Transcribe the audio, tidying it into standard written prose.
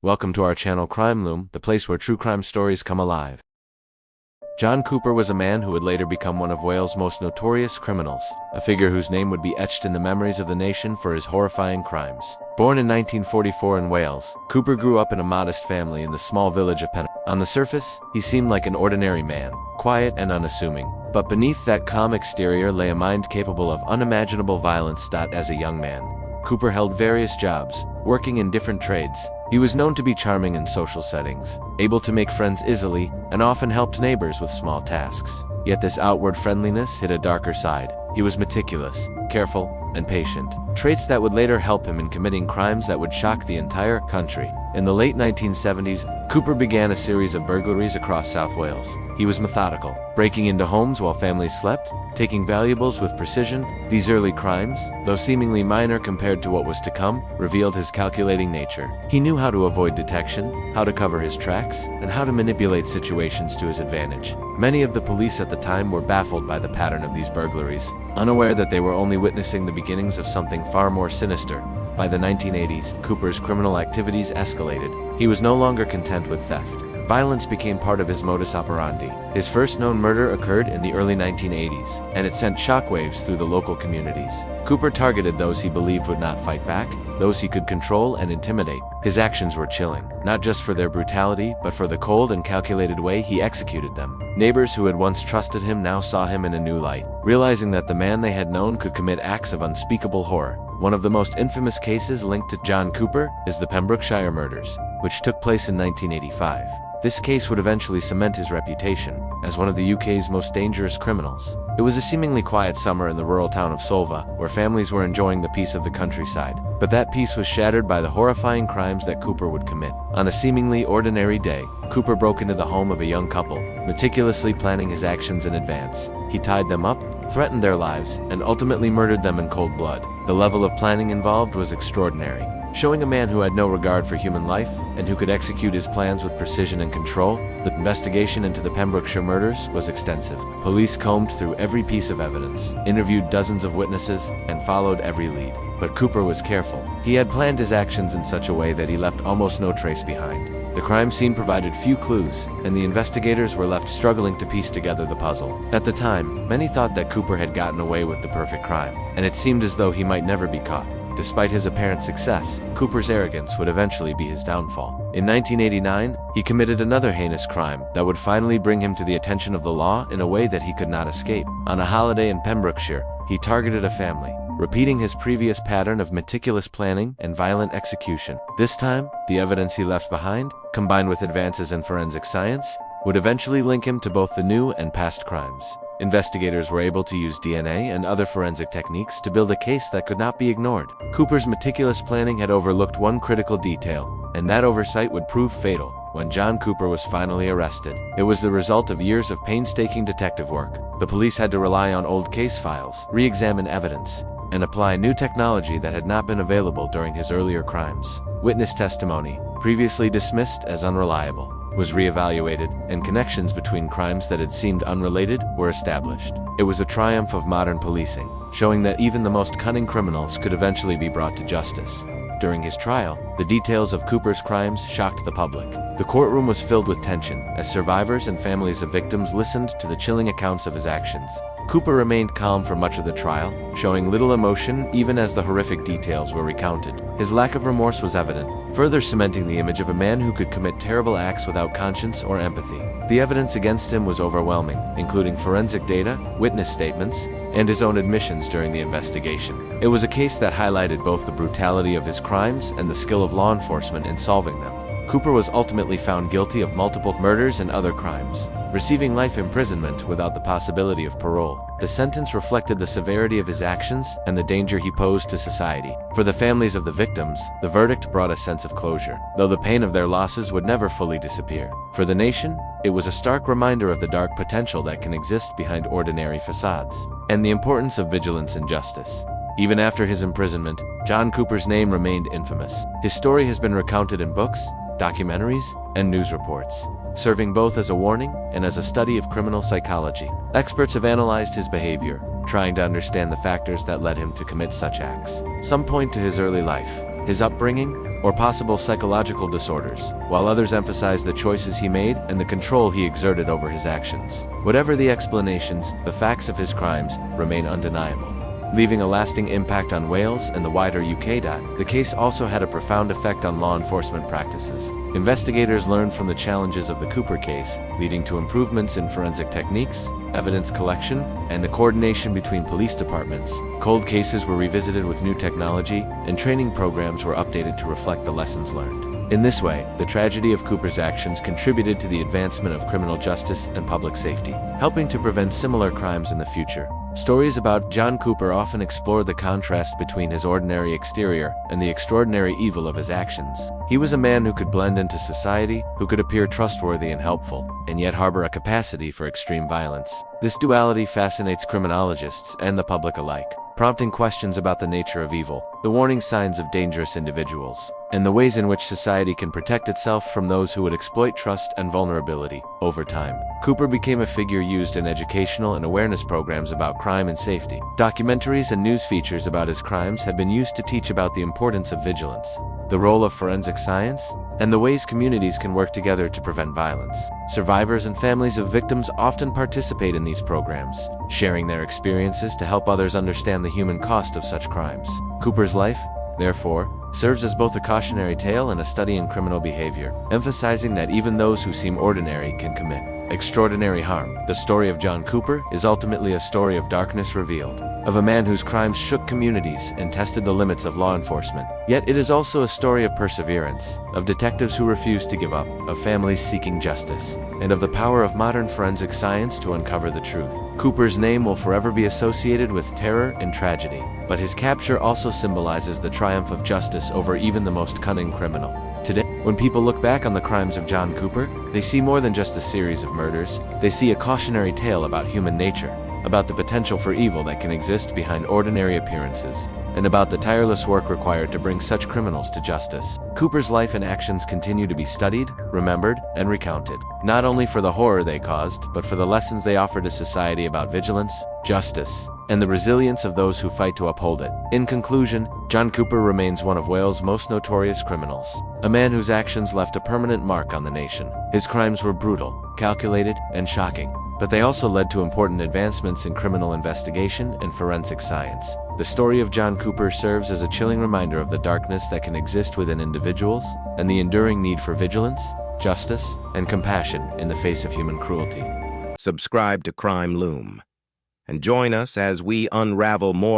Welcome to our channel Crime Loom, the place where true crime stories come alive. John Cooper was a man who would later become one of Wales' most notorious criminals, a figure whose name would be etched in the memories of the nation for his horrifying crimes. Born in 1944 in Wales, Cooper grew up in a modest family in the small village of Penn. On the surface, he seemed like an ordinary man, quiet and unassuming, but beneath that calm exterior lay a mind capable of unimaginable violence. As a young man, Cooper held various jobs, working in different trades. He was known to be charming in social settings, able to make friends easily, and often helped neighbors with small tasks. Yet this outward friendliness hid a darker side. He was meticulous, careful, and patient, traits that would later help him in committing crimes that would shock the entire country. In the late 1970s, Cooper began a series of burglaries across South Wales. He was methodical, breaking into homes while families slept, taking valuables with precision. These early crimes, though seemingly minor compared to what was to come, revealed his calculating nature. He knew how to avoid detection, how to cover his tracks, and how to manipulate situations to his advantage. Many of the police at the time were baffled by the pattern of these burglaries, unaware that they were only witnessing the beginnings of something far more sinister. By the 1980s, Cooper's criminal activities escalated. He was no longer content with theft. Violence became part of his modus operandi. His first known murder occurred in the early 1980s, and it sent shockwaves through the local communities. Cooper targeted those he believed would not fight back, those he could control and intimidate. His actions were chilling, not just for their brutality, but for the cold and calculated way he executed them. Neighbors who had once trusted him now saw him in a new light, realizing that the man they had known could commit acts of unspeakable horror. One of the most infamous cases linked to John Cooper is the Pembrokeshire murders, which took place in 1985. This case would eventually cement his reputation as one of the UK's most dangerous criminals. It was a seemingly quiet summer in the rural town of Solva, where families were enjoying the peace of the countryside. But that peace was shattered by the horrifying crimes that Cooper would commit. On a seemingly ordinary day, Cooper broke into the home of a young couple, meticulously planning his actions in advance. He tied them up, threatened their lives, and ultimately murdered them in cold blood. The level of planning involved was extraordinary, showing a man who had no regard for human life and who could execute his plans with precision and control. The investigation into the Pembrokeshire murders was extensive. Police combed through every piece of evidence, interviewed dozens of witnesses, and followed every lead. But Cooper was careful. He had planned his actions in such a way that he left almost no trace behind. The crime scene provided few clues, and the investigators were left struggling to piece together the puzzle. At the time, many thought that Cooper had gotten away with the perfect crime, and it seemed as though he might never be caught. Despite his apparent success, Cooper's arrogance would eventually be his downfall. In 1989, he committed another heinous crime that would finally bring him to the attention of the law in a way that he could not escape. On a holiday in Pembrokeshire, he targeted a family, repeating his previous pattern of meticulous planning and violent execution. This time, the evidence he left behind, combined with advances in forensic science, would eventually link him to both the new and past crimes. Investigators were able to use DNA and other forensic techniques to build a case that could not be ignored. Cooper's meticulous planning had overlooked one critical detail, and that oversight would prove fatal when John Cooper was finally arrested. It was the result of years of painstaking detective work. The police had to rely on old case files, re-examine evidence, and apply new technology that had not been available during his earlier crimes. Witness testimony, previously dismissed as unreliable, was re-evaluated, and connections between crimes that had seemed unrelated were established. It was a triumph of modern policing, showing that even the most cunning criminals could eventually be brought to justice. During his trial, the details of Cooper's crimes shocked the public. The courtroom was filled with tension as survivors and families of victims listened to the chilling accounts of his actions. Cooper remained calm for much of the trial, showing little emotion even as the horrific details were recounted. His lack of remorse was evident, further cementing the image of a man who could commit terrible acts without conscience or empathy. The evidence against him was overwhelming, including forensic data, witness statements, and his own admissions during the investigation. It was a case that highlighted both the brutality of his crimes and the skill of law enforcement in solving them. Cooper was ultimately found guilty of multiple murders and other crimes, receiving life imprisonment without the possibility of parole. The sentence reflected the severity of his actions and the danger he posed to society. For the families of the victims, the verdict brought a sense of closure, though the pain of their losses would never fully disappear. For the nation, it was a stark reminder of the dark potential that can exist behind ordinary facades, and the importance of vigilance and justice. Even after his imprisonment, John Cooper's name remained infamous. His story has been recounted in books, documentaries, and news reports, serving both as a warning and as a study of criminal psychology. Experts have analyzed his behavior, trying to understand the factors that led him to commit such acts. Some point to his early life, his upbringing, or possible psychological disorders, while others emphasize the choices he made and the control he exerted over his actions. Whatever the explanations, the facts of his crimes remain undeniable. Leaving a lasting impact on Wales and the wider UK. The case also had a profound effect on law enforcement practices. Investigators learned from the challenges of the Cooper case, leading to improvements in forensic techniques, evidence collection, and the coordination between police departments. Cold cases were revisited with new technology, and training programs were updated to reflect the lessons learned. In this way, the tragedy of Cooper's actions contributed to the advancement of criminal justice and public safety, helping to prevent similar crimes in the future. Stories about John Cooper often explore the contrast between his ordinary exterior and the extraordinary evil of his actions. He was a man who could blend into society, who could appear trustworthy and helpful, and yet harbor a capacity for extreme violence. This duality fascinates criminologists and the public alike, prompting questions about the nature of evil, the warning signs of dangerous individuals, and the ways in which society can protect itself from those who would exploit trust and vulnerability. Over time, Cooper became a figure used in educational and awareness programs about crime and safety. Documentaries and news features about his crimes have been used to teach about the importance of vigilance, the role of forensic science, and the ways communities can work together to prevent violence. Survivors and families of victims often participate in these programs, sharing their experiences to help others understand the human cost of such crimes. Cooper's life, therefore, serves as both a cautionary tale and a study in criminal behavior, emphasizing that even those who seem ordinary can commit extraordinary harm. The story of John Cooper is ultimately a story of darkness revealed, of a man whose crimes shook communities and tested the limits of law enforcement. Yet it is also a story of perseverance, of detectives who refuse to give up, of families seeking justice, and of the power of modern forensic science to uncover the truth. Cooper's name will forever be associated with terror and tragedy, but his capture also symbolizes the triumph of justice over even the most cunning criminal. Today, when people look back on the crimes of John Cooper, they see more than just a series of murders. They see a cautionary tale about human nature, about the potential for evil that can exist behind ordinary appearances, and about the tireless work required to bring such criminals to justice. Cooper's life and actions continue to be studied, remembered, and recounted, not only for the horror they caused, but for the lessons they offer to society about vigilance, justice, and the resilience of those who fight to uphold it. In conclusion, John Cooper remains one of Wales' most notorious criminals, a man whose actions left a permanent mark on the nation. His crimes were brutal, calculated, and shocking, but they also led to important advancements in criminal investigation and forensic science. The story of John Cooper serves as a chilling reminder of the darkness that can exist within individuals, and the enduring need for vigilance, justice, and compassion in the face of human cruelty. Subscribe to Crime Loom and join us as we unravel more